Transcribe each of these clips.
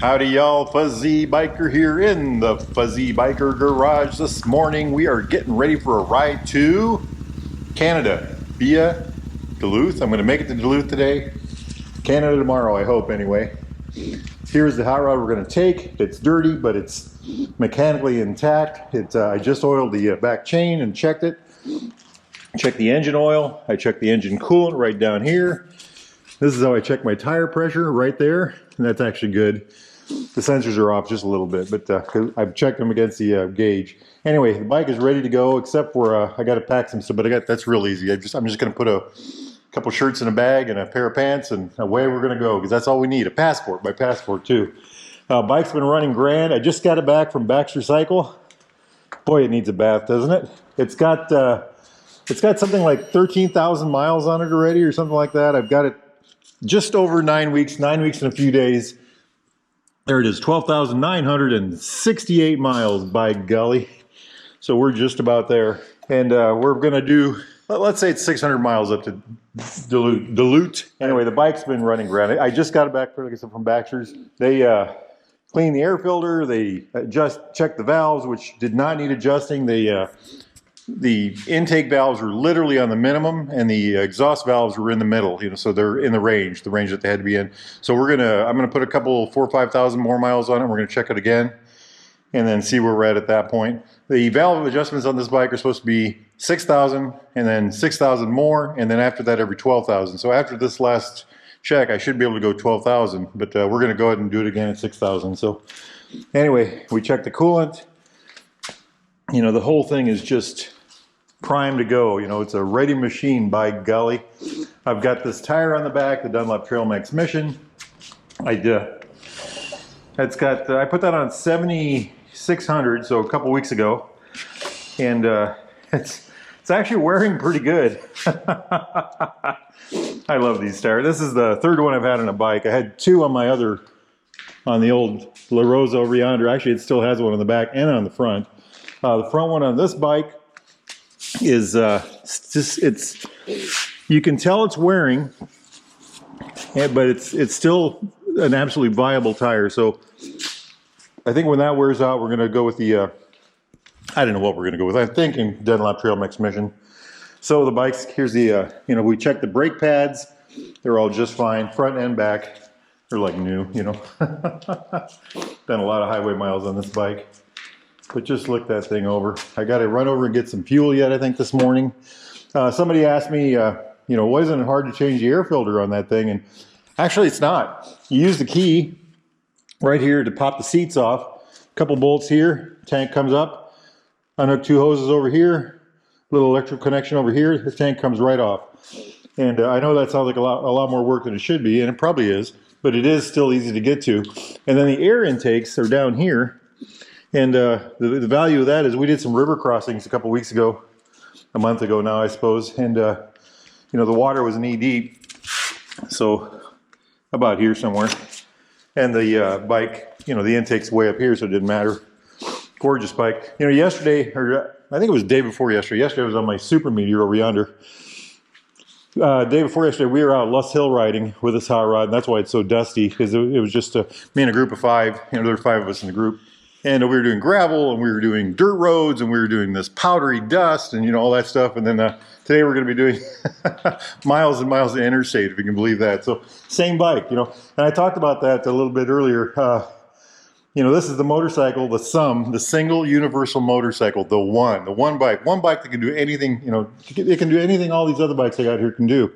Howdy y'all, Fuzzy Biker here in the Fuzzy Biker Garage. This morning we are getting ready for a ride to Canada via Duluth. I'm going to make it to Duluth today. Canada tomorrow, I hope anyway. Here's the hot rod we're going to take. It's dirty, but it's mechanically intact. I just oiled the back chain and checked it. Checked the engine oil. I checked the engine coolant right down here. This is how I check my tire pressure right there, and that's actually good. The sensors are off just a little bit, but I've checked them against the gauge. Anyway, the bike is ready to go, except for I got to pack some stuff, but that's real easy. I'm just going to put a couple shirts in a bag and a pair of pants, and away we're going to go, because that's all we need. A passport, my passport too. Bike's been running grand. I just got it back from Baxter Cycle. Boy, it needs a bath, doesn't it? It's got something like 13,000 miles on it already, or something like that. I've got it just over 9 weeks and a few days. There it is, 12,968 miles, by golly. So we're just about there. And we're gonna do, let's say it's 600 miles up to Duluth. Anyway, the bike's been running grand. I just got it back, like I said, from Baxter's. They cleaned the air filter, they just checked the valves, which did not need adjusting. The intake valves were literally on the minimum, and the exhaust valves were in the middle, so they're in the range that they had to be in. So I'm gonna put a couple 4,000 or 5,000 more miles on it. We're gonna check it again, and then see where we're at that point. The valve adjustments on this bike are supposed to be 6,000, and then 6,000 more, and then after that every 12,000. So after this last check, I should be able to go 12,000, but we're gonna go ahead and do it again at 6,000. So anyway, we checked the coolant. The whole thing is just primed to go. It's a ready machine, by golly. I've got this tire on the back, the Dunlop Trail Max Mission. I put that on 7,600, so a couple weeks ago, and it's actually wearing pretty good. I love these tires. This is the third one I've had on a bike. I had two on the old La Rosa over yonder. Actually, it still has one on the back and on the front. The front one on this bike is you can tell it's wearing, but it's still an absolutely viable tire. So I think when that wears out, we're going to go with the I don't know what we're going to go with. I'm thinking Dunlop Trail Max Mission. So the bikes, here's the we checked the brake pads. They're all just fine, front and back. They're like new. Done a lot of highway miles on this bike. But just look that thing over. I got to run over and get some fuel yet, I think, this morning. Somebody asked me, wasn't it hard to change the air filter on that thing? And actually, it's not. You use the key right here to pop the seats off. A couple bolts here, tank comes up. Unhook two hoses over here, little electrical connection over here. The tank comes right off. And I know that sounds like a lot more work than it should be, and it probably is, but it is still easy to get to. And then the air intakes are down here. And the value of that is we did some river crossings a couple weeks ago, a month ago now, I suppose. And, the water was knee deep, so about here somewhere. And the bike, the intake's way up here, so it didn't matter. Gorgeous bike. Yesterday, or I think it was the day before yesterday. Yesterday I was on my super meteor over yonder. Day before yesterday, we were out Lust Hill riding with this hot rod, and that's why it's so dusty, because it was just me and a group of five. There were 5 of us in the group. And we were doing gravel, and we were doing dirt roads, and we were doing this powdery dust, and all that stuff. And then today we're going to be doing miles and miles of interstate, if you can believe that. So same bike, And I talked about that a little bit earlier. This is the motorcycle, the single universal motorcycle, the one bike that can do anything. It can do anything all these other bikes I got here can do.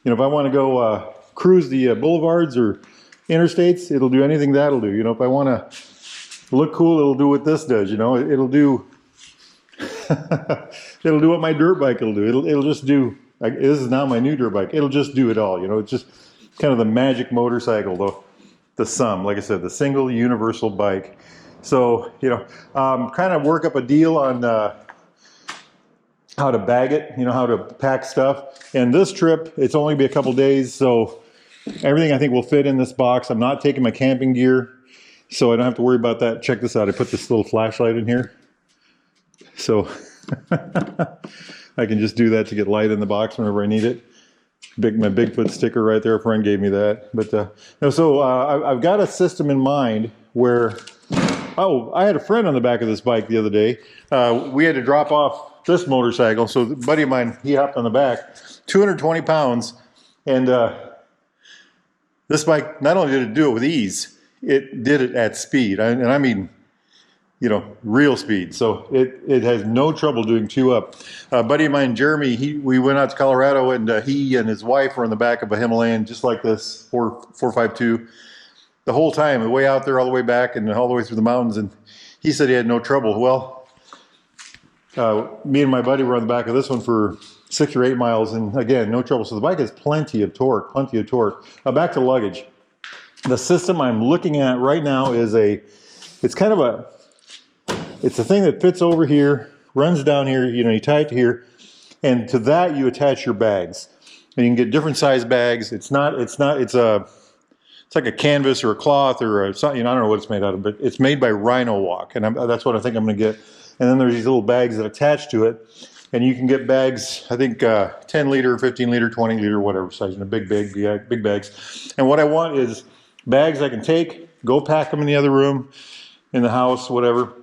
If I want to go cruise the boulevards or interstates, it'll do anything that'll do. If I want to look cool, it'll do what this does, it'll do it'll do what my dirt bike will do. It'll just do, this is now my new dirt bike, it'll just do it all. It's just kind of the magic motorcycle, though. Like I said, the single universal bike. So kind of work up a deal on how to bag it, how to pack stuff. And this trip, it's only be a couple days, so everything I think will fit in this box. I'm not taking my camping gear, so I don't have to worry about that. Check this out. I put this little flashlight in here. So I can just do that to get light in the box whenever I need it. My Bigfoot sticker right there. A friend gave me that. But no, so I've got a system in mind where, oh, I had a friend on the back of this bike the other day. We had to drop off this motorcycle. So a buddy of mine, he hopped on the back, 220 pounds. And this bike, not only did it do it with ease, it did it at speed. And I mean, you know, real speed. So it has no trouble doing 2 up. A buddy of mine, Jeremy, we went out to Colorado, and he and his wife were in the back of a Himalayan just like this, 452, the whole time, the way out there, all the way back, and all the way through the mountains. And he said he had no trouble. Well, me and my buddy were on the back of this one for 6 or 8 miles, and again, no trouble. So the bike has plenty of torque, back to luggage. The system I'm looking at right now is it's a thing that fits over here, runs down here, you know, you tie it to here, and to that you attach your bags. And you can get different size bags. It's like a canvas or a cloth or something, you know, I don't know what it's made out of, but it's made by Rhino Walk, and that's what I think I'm going to get. And then there's these little bags that attach to it, and you can get bags, I think 10 liter, 15 liter, 20 liter, whatever size, you know, big bags. And what I want is bags I can take, go pack them in the other room, in the house, whatever,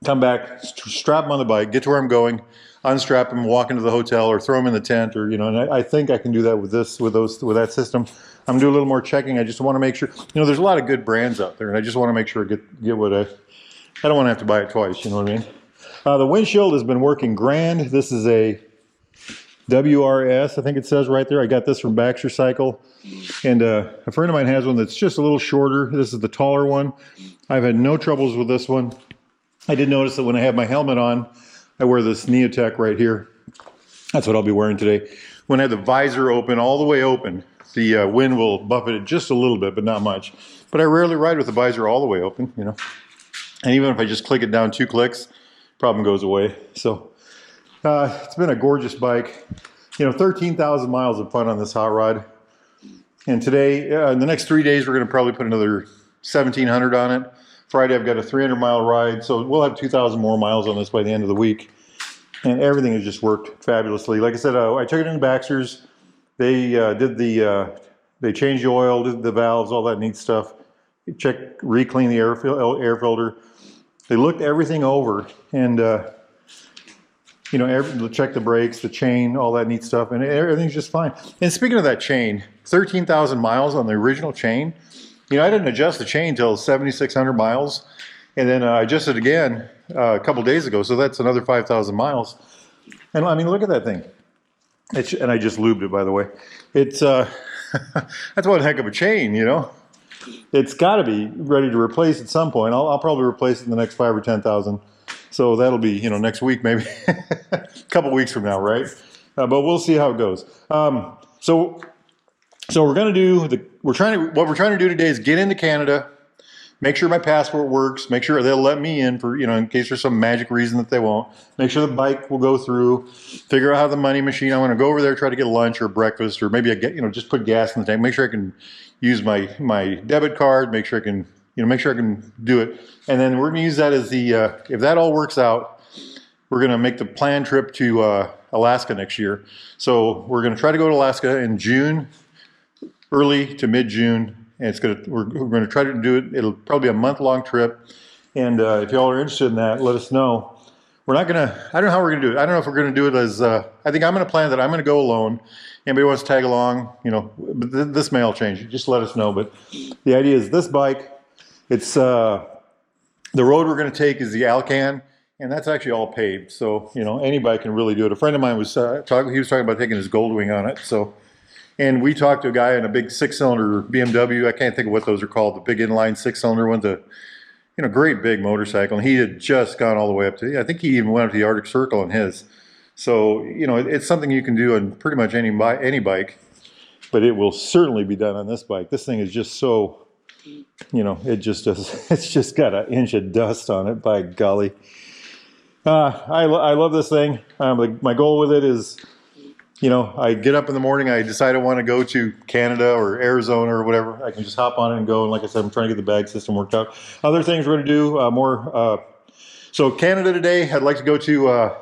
come back, strap them on the bike, get to where I'm going, unstrap them, walk into the hotel, or throw them in the tent, or, you know, and I think I can do that with that system. I'm gonna do a little more checking. I just want to make sure, you know, there's a lot of good brands out there, and I just want to make sure I get what I don't want to have to buy it twice, you know what I mean? The windshield has been working grand. This is a WRS, I think it says right there. I got this from Baxter Cycle, and a friend of mine has one that's just a little shorter. This is the taller one. I've had no troubles with this one. I did notice that when I have my helmet on, I wear this Neotech right here. That's what I'll be wearing today. When I have the visor open, all the way open, the wind will buffet it just a little bit, but not much. But I rarely ride with the visor all the way open, you know. And even if I just click it down 2 clicks, problem goes away. So it's been a gorgeous bike. You know, 13,000 miles of fun on this hot rod. And today, in the next 3 days, we're going to probably put another 1,700 on it. Friday, I've got a 300-mile ride, so we'll have 2,000 more miles on this by the end of the week. And everything has just worked fabulously. Like I said, I took it into Baxter's. They they changed the oil, did the valves, all that neat stuff. Re-cleaned the air filter. They looked everything over, and you know, check the brakes, the chain, all that neat stuff, and everything's just fine. And speaking of that chain, 13,000 miles on the original chain. You know, I didn't adjust the chain till 7,600 miles, and then I adjusted again a couple days ago, so that's another 5,000 miles. And I mean, look at that thing. And I just lubed it, by the way. It's that's one heck of a chain, you know. It's got to be ready to replace at some point. I'll probably replace it in the next 5,000 or 10,000. So that'll be, you know, next week maybe, a couple weeks from now, right? But we'll see how it goes. So we're going to do what we're trying to do today is get into Canada, make sure my passport works, make sure they'll let me in for, you know, in case there's some magic reason that they won't, make sure the bike will go through, figure out how the money machine, I want to go over there, try to get a lunch or breakfast, or maybe I get, you know, just put gas in the tank, make sure I can use my debit card, make sure I can, you know, make sure I can do it. And then we're going to use that as the, if that all works out, we're going to make the planned trip to Alaska next year. So we're going to try to go to Alaska in June, early to mid-June, and we're going to try to do it. It'll probably be a month-long trip, and if y'all are interested in that, let us know. We're not going to, I don't know how we're going to do it. I don't know if we're going to do it as, I think I'm going to plan that I'm going to go alone. Anybody wants to tag along, you know, but this may all change. Just let us know. But the idea is this bike, it's, the road we're going to take is the Alcan, and that's actually all paved. So, you know, anybody can really do it. A friend of mine was talking about taking his Goldwing on it. So, and we talked to a guy in a big 6-cylinder BMW. I can't think of what those are called, the big inline 6-cylinder one, you know, great big motorcycle. And he had just gone all the way up to, I think he even went up to the Arctic Circle on his. So, you know, it's something you can do on pretty much any bike, but it will certainly be done on this bike. This thing is just so, you know, it's just got an inch of dust on it, by golly. I love this thing. My goal with it is, you know, I get up in the morning, I decide I want to go to Canada or Arizona or whatever. I can just hop on it and go. And like I said, I'm trying to get the bag system worked out. Other things we're going to do, so Canada today, I'd like to go to,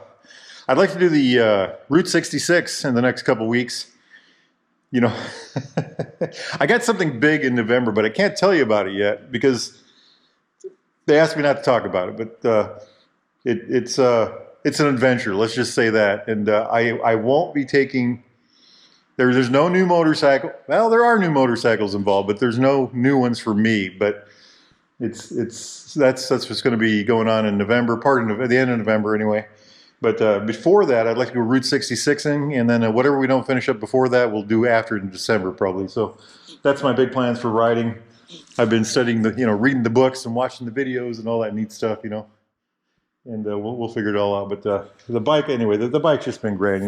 I'd like to do the Route 66 in the next couple weeks. you know, I got something big in November, but I can't tell you about it yet because they asked me not to talk about it. But it's an adventure. Let's just say that. And I won't be taking. There's no new motorcycle. Well, there are new motorcycles involved, but there's no new ones for me. But that's what's going to be going on in November, at the end of November anyway. But before that, I'd like to go Route 66ing, and then whatever we don't finish up before that, we'll do after in December probably. So that's my big plans for riding. I've been studying reading the books and watching the videos and all that neat stuff, and we'll figure it all out. But the bike, anyway, the bike's just been great.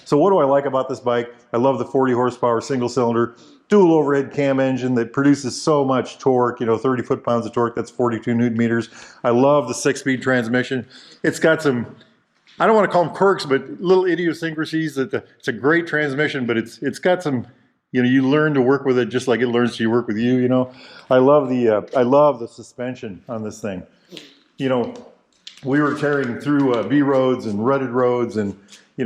So what do I like about this bike? I love the 40 horsepower single cylinder dual overhead cam engine that produces so much torque, 30 foot-pounds of torque. That's 42 newton meters. I love the 6-speed transmission. It's got some, I don't want to call them quirks, but little idiosyncrasies. It's a great transmission, but it's got some, you learn to work with it just like it learns to work with you. I love the suspension on this thing. We were tearing through V roads and rutted roads and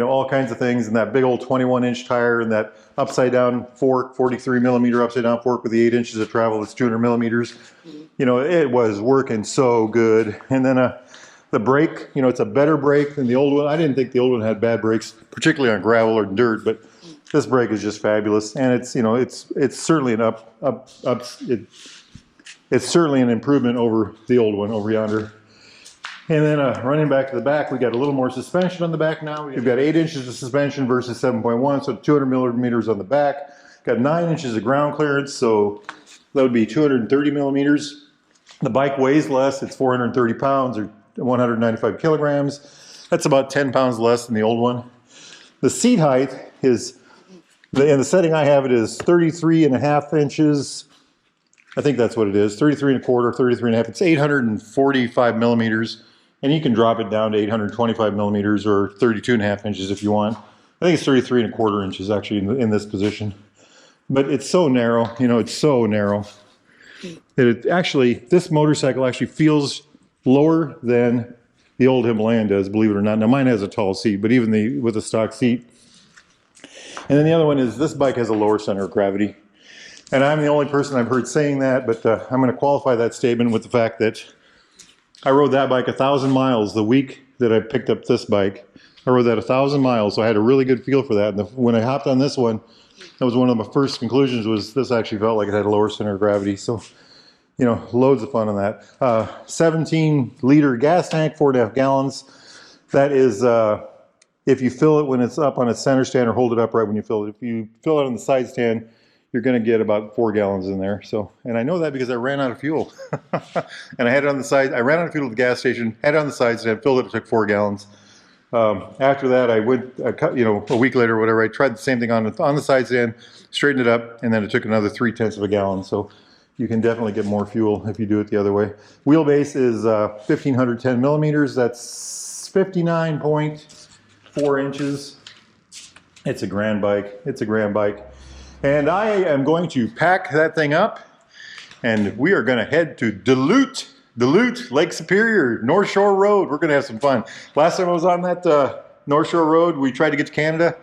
all kinds of things, and that big old 21-inch tire and that upside down fork, 43 millimeter upside down fork with the 8 inches of travel. That's 200 millimeters. It was working so good. And then the brake, it's a better brake than the old one. I didn't think the old one had bad brakes, particularly on gravel or dirt, but this brake is just fabulous. And it's certainly it's certainly an improvement over the old one over yonder. And then running back to the back, we got a little more suspension on the back now. We've got 8 inches of suspension versus 7.1, so 200 millimeters on the back. Got 9 inches of ground clearance, so that would be 230 millimeters. The bike weighs less. It's 430 pounds or 195 kilograms. That's about 10 pounds less than the old one. The seat height is, in the setting I have it is 33 and a half inches. I think that's what it is, 33 and a quarter, 33 and a half. It's 845 millimeters. And you can drop it down to 825 millimeters or 32 and a half inches if you want. I think it's 33 and a quarter inches actually in this position. But it's so narrow, it's so narrow that this motorcycle actually feels lower than the old Himalayan does, believe it or not. Now mine has a tall seat, but even with a stock seat. And then the other one is this bike has a lower center of gravity. And I'm the only person I've heard saying that, but I'm going to qualify that statement with the fact that I rode that bike 1,000 miles the week that I picked up this bike. I rode that 1,000 miles, so I had a really good feel for that. And when I hopped on this one, that was one of my first conclusions, was this actually felt like it had a lower center of gravity. So, loads of fun on that. 17-liter gas tank, 4.5 gallons. That is, if you fill it when it's up on its center stand or hold it upright when you fill it. If you fill it on the side stand, you're going to get about 4 gallons in there. So, and I know that because I ran out of fuel. And I had it on the side. I ran out of fuel at the gas station, had it on the side stand, filled it took 4 gallons. After that, I went, a week later or whatever, I tried the same thing on the side stand, straightened it up, and then it took another 0.3 of a gallon. So you can definitely get more fuel if you do it the other way. Wheelbase is 1,510 millimeters. That's 59.4 inches. It's a grand bike. It's a grand bike. And I am going to pack that thing up, and we are going to head to Duluth, Lake Superior, North Shore Road. We're going to have some fun. Last time I was on that North Shore Road, we tried to get to Canada,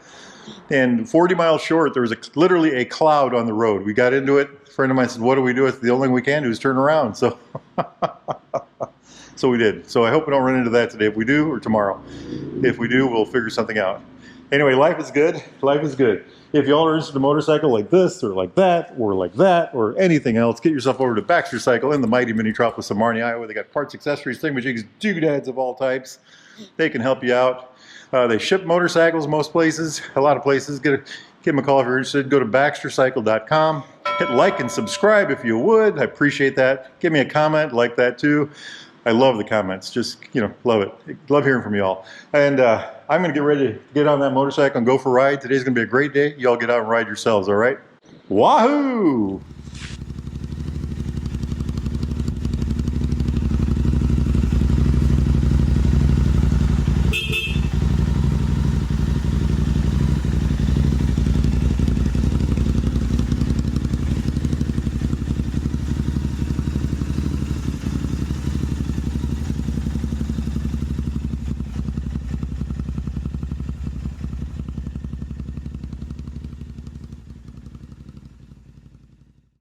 and 40 miles short, there was literally a cloud on the road. We got into it. A friend of mine said, what do we do? The only thing we can do is turn around. So, so we did. So I hope we don't run into that today. If we do, or tomorrow. If we do, we'll figure something out. Anyway, life is good. Life is good. If y'all are interested in a motorcycle like this, or like that, or anything else, get yourself over to Baxter Cycle in the mighty Minneapolis of Marnie, Iowa. They got parts, accessories, thingamajigs, doodads of all types. They can help you out. They ship motorcycles most places, a lot of places. Give them a call if you're interested. Go to baxtercycle.com. Hit like and subscribe if you would. I appreciate that. Give me a comment, like that too. I love the comments. Just, love it. Love hearing from you all. And I'm going to get ready to get on that motorcycle and go for a ride. Today's going to be a great day. Y'all get out and ride yourselves, all right? Wahoo!